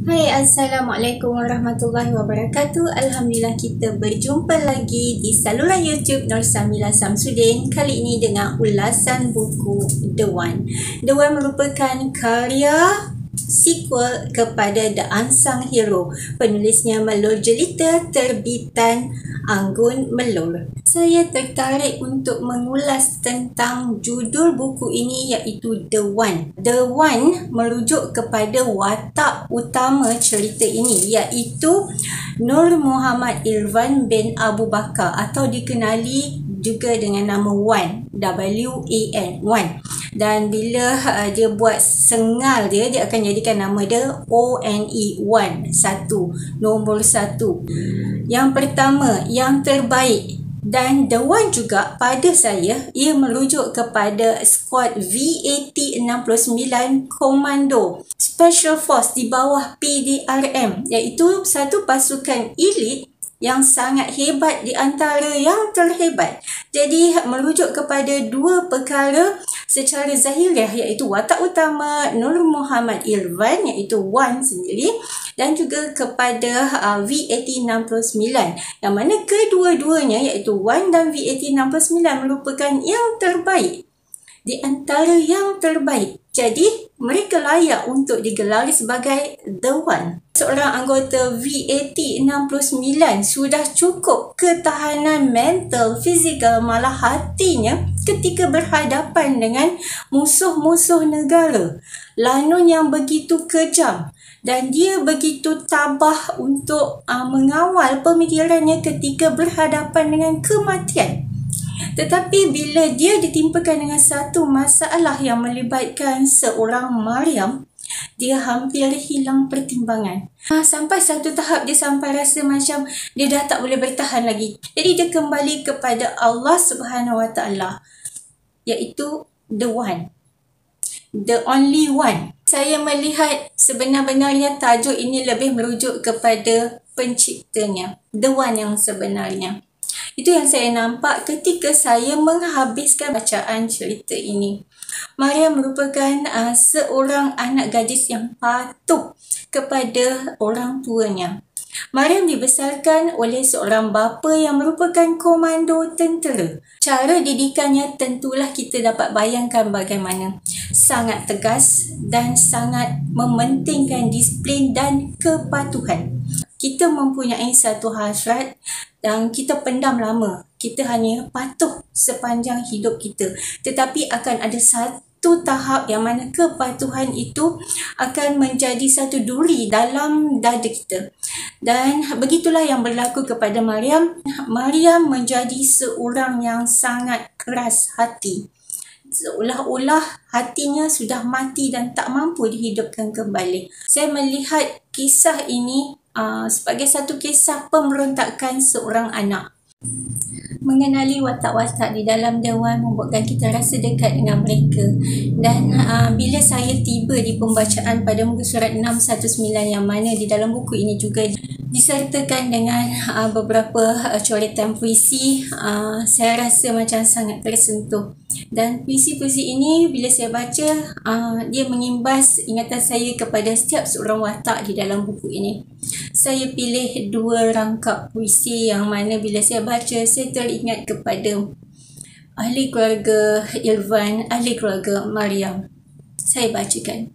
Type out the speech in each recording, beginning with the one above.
Hai, Assalamualaikum warahmatullahi wabarakatuh. Alhamdulillah kita berjumpa lagi di saluran YouTube Nur Samila Samsudin. Kali ini dengan ulasan buku The One. The One merupakan karya sequel kepada The Unsung Hero. Penulisnya Melur Jelita, terbitan Anggun Melur. Saya tertarik untuk mengulas tentang judul buku ini iaitu The One. The One merujuk kepada watak utama cerita ini iaitu Nur Muhammad Irfan bin Abu Bakar atau dikenali juga dengan nama Wan, W-A-N, Wan. Dan bila dia buat sengal dia akan jadikan nama dia O-N-E, Wan, satu, nombor satu. Yang pertama, yang terbaik. Dan The One juga pada saya, ia merujuk kepada skuad V8069 Komando Special Force di bawah PDRM, iaitu satu pasukan elit yang sangat hebat di antara yang terhebat. Jadi merujuk kepada dua perkara secara zahiriah, iaitu watak utama Nur Muhammad Irfan iaitu Wan sendiri, dan juga kepada V8069, yang mana kedua-duanya iaitu Wan dan V8069 merupakan yang terbaik di antara yang terbaik. Jadi mereka layak untuk digelar sebagai The One. Seorang anggota V8069 sudah cukup ketahanan mental, fizikal, malah hatinya ketika berhadapan dengan musuh-musuh negara. Lanun yang begitu kejam dan dia begitu tabah untuk mengawal pemikirannya ketika berhadapan dengan kematian. Tetapi bila dia ditimpakan dengan satu masalah yang melibatkan seorang Maryam, dia hampir hilang pertimbangan. Sampai satu tahap dia sampai rasa macam dia dah tak boleh bertahan lagi. Jadi dia kembali kepada Allah Subhanahu Wa Taala, iaitu The One, The Only One. Saya melihat sebenar-benarnya tajuk ini lebih merujuk kepada penciptanya, The One yang sebenarnya. Itu yang saya nampak ketika saya menghabiskan bacaan cerita ini. Maryam merupakan seorang anak gadis yang patuh kepada orang tuanya. Maryam dibesarkan oleh seorang bapa yang merupakan komando tentera. Cara didikannya tentulah kita dapat bayangkan bagaimana. Sangat tegas dan sangat mementingkan disiplin dan kepatuhan. Kita mempunyai satu hasrat yang kita pendam lama. Kita hanya patuh sepanjang hidup kita. Tetapi akan ada satu tahap yang mana kepatuhan itu akan menjadi satu duri dalam dada kita. Dan begitulah yang berlaku kepada Maryam. Maryam menjadi seorang yang sangat keras hati. Seolah-olah hatinya sudah mati dan tak mampu dihidupkan kembali. Saya melihat kisah ini sebagai satu kisah pemberontakan seorang anak. Mengenali watak-watak di dalam The One membuatkan kita rasa dekat dengan mereka. Dan bila saya tiba di pembacaan pada muka surat 619 yang mana di dalam buku ini juga disertakan dengan beberapa coretan puisi, saya rasa macam sangat tersentuh. Dan puisi-puisi ini bila saya baca, dia mengimbas ingatan saya kepada setiap seorang watak di dalam buku ini. Saya pilih dua rangkap puisi yang mana bila saya baca, saya teringat kepada ahli keluarga Irfan, ahli keluarga Maryam. Saya bacakan.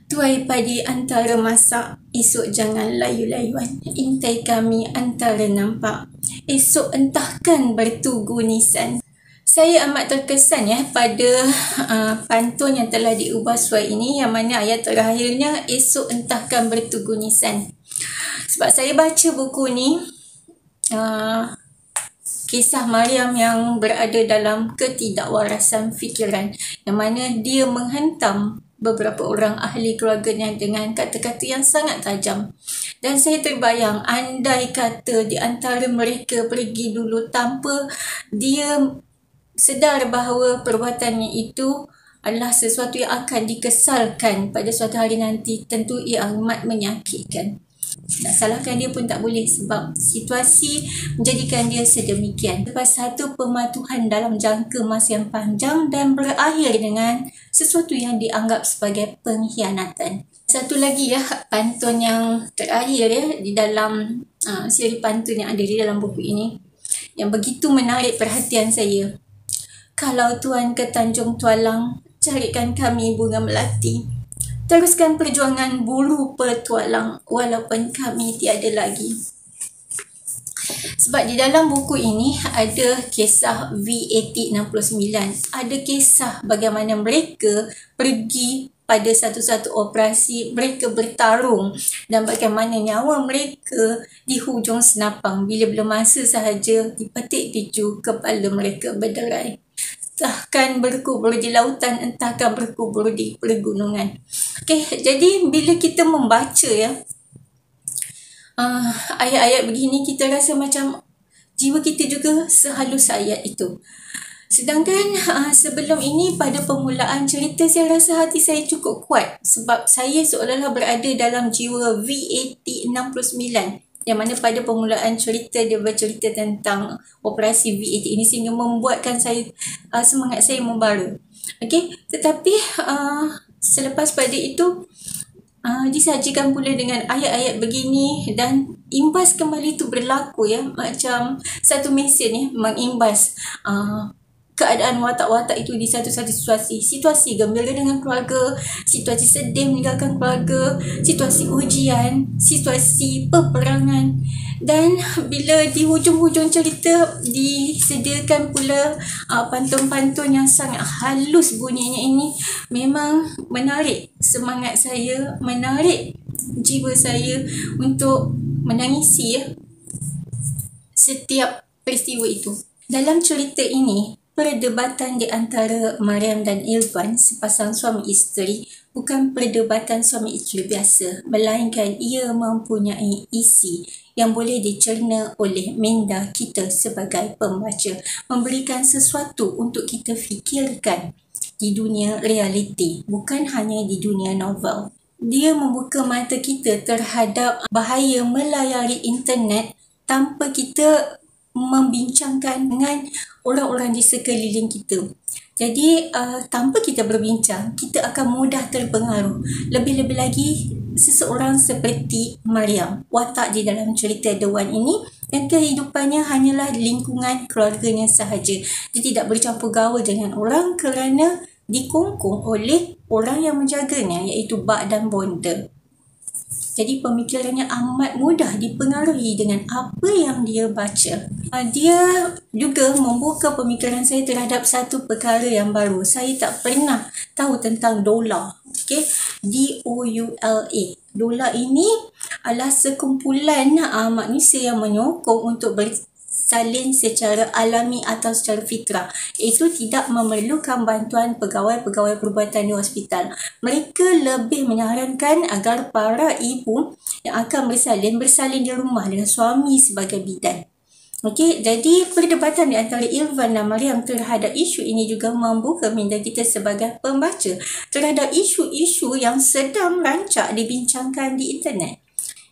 Tuai padi antara masak, esok jangan layu-layuan. Intai kami antara nampak, esok entahkan bertugu nisan. Saya amat terkesan pada pantun yang telah diubah suai ini, yang mana ayat terakhirnya esok entahkan bertugu nisan. Sebab saya baca buku ni, kisah Maryam yang berada dalam ketidakwarasan fikiran, yang mana dia menghentam beberapa orang ahli keluarganya dengan kata-kata yang sangat tajam. Dan saya terbayang, andai kata di antara mereka pergi dulu tanpa dia sedar bahawa perbuatannya itu adalah sesuatu yang akan dikesalkan pada suatu hari nanti, tentu ia amat menyakitkan. Nak salahkan dia pun tak boleh sebab situasi menjadikan dia sedemikian. Lepas satu pematuhan dalam jangka masa yang panjang dan berakhir dengan sesuatu yang dianggap sebagai pengkhianatan. Satu lagi ya, pantun yang terakhir ya di dalam siri pantun yang ada di dalam buku ini, yang begitu menarik perhatian saya. Kalau tuan ke Tanjung Tualang, carikan kami bunga melati. Teruskan perjuangan buru petualang walaupun kami tiada lagi. Sebab di dalam buku ini ada kisah V8069. Ada kisah bagaimana mereka pergi pada satu-satu operasi, mereka bertarung dan bagaimana nyawa mereka di hujung senapang. Bila-bila masa sahaja dipetik picu, kepala mereka berderai. Entahkan berkubur di lautan, entahkan berkubur di pergunungan. Jadi bila kita membaca ya, ayat-ayat begini, kita rasa macam jiwa kita juga sehalus ayat itu. Sedangkan sebelum ini pada permulaan cerita, saya rasa hati saya cukup kuat sebab saya seolah-olah berada dalam jiwa V8069, yang mana pada permulaan cerita dia bercerita tentang operasi V80 ini sehingga membuatkan saya semangat saya membara. Tetapi selepas pada itu disajikan pula dengan ayat-ayat begini dan imbas kembali itu berlaku ya, macam satu mesin ya, mengimbas keadaan watak-watak itu di satu-satu situasi gembira dengan keluarga, situasi sedih meninggalkan keluarga, situasi ujian, situasi peperangan. Dan bila di hujung-hujung cerita disediakan pula pantun-pantun yang sangat halus bunyinya ini, memang menarik semangat saya, menarik jiwa saya untuk menangisi ya setiap peristiwa itu. Dalam cerita ini, perdebatan di antara Mariam dan Irfan, sepasang suami isteri, bukan perdebatan suami isteri biasa, melainkan ia mempunyai isi yang boleh dicerna oleh minda kita sebagai pembaca, memberikan sesuatu untuk kita fikirkan di dunia realiti, bukan hanya di dunia novel. Dia membuka mata kita terhadap bahaya melayari internet tanpa kita membincangkan dengan orang-orang di sekeliling kita. Jadi tanpa kita berbincang, kita akan mudah terpengaruh. Lebih-lebih lagi seseorang seperti Mariam, watak di dalam cerita The One ini, dan kehidupannya hanyalah lingkungan keluarganya sahaja. Dia tidak bercampur gaul dengan orang kerana dikongkong oleh orang yang menjaganya, iaitu bak dan bonda. Jadi pemikirannya amat mudah dipengaruhi dengan apa yang dia baca. Dia juga membuka pemikiran saya terhadap satu perkara yang baru. Saya tak pernah tahu tentang doula. D-O-U-L-A. Doula ini adalah sekumpulan manusia yang menyokong untuk bersalin secara alami atau secara fitrah. Itu tidak memerlukan bantuan pegawai-pegawai perubatan di hospital. Mereka lebih menyarankan agar para ibu yang akan bersalin di rumah dengan suami sebagai bidan. Jadi perdebatan di antara Irfan dan Mariam terhadap isu ini juga membuka minda kita sebagai pembaca terhadap isu-isu yang sedang rancak dibincangkan di internet.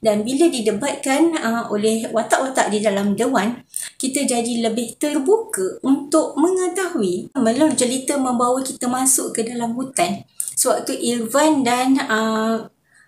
Dan bila didebatkan oleh watak-watak di dalam The One, kita jadi lebih terbuka untuk mengetahui. Melur jelita membawa kita masuk ke dalam hutan. Sewaktu Irfan dan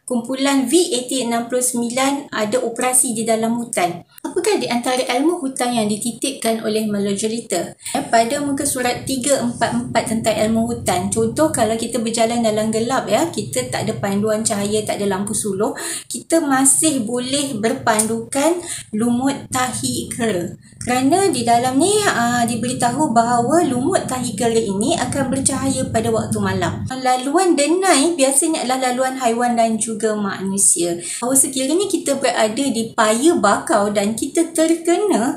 kumpulan V8069 ada operasi di dalam hutan. Apakah di antara ilmu hutan yang dititipkan oleh Melur jelita? Pada muka surat 344 tentang ilmu hutan, contoh kalau kita berjalan dalam gelap ya, kita tak ada panduan cahaya, tak ada lampu suluh, kita masih boleh berpandukan lumut tahi kera. Kerana di dalam ni diberitahu bahawa lumut tahi kera ini akan bercahaya pada waktu malam. Laluan denai biasanya adalah laluan haiwan dan juga manusia. Bahawa sekiranya kita berada di paya bakau dan kita terkena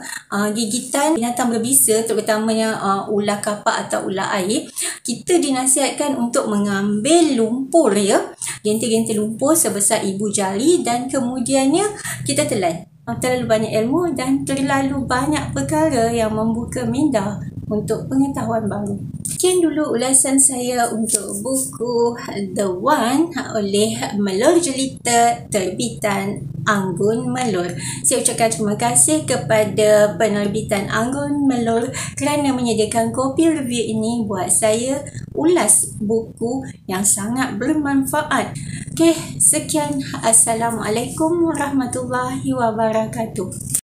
gigitan binatang berbisa, terutamanya ular kapak atau ular air, kita dinasihatkan untuk mengambil lumpur ya, gentil-gentil lumpur sebesar ibu jari, dan kemudiannya kita telan. Terlalu banyak ilmu dan terlalu banyak perkara yang membuka minda untuk pengetahuan baru. Sekian dulu ulasan saya untuk buku The One oleh Melur Jelita terbitan Anggun Melur. Saya ucapkan terima kasih kepada penerbitan Anggun Melur kerana menyediakan kopi review ini buat saya ulas buku yang sangat bermanfaat. Okey, sekian. Assalamualaikum warahmatullahi wabarakatuh.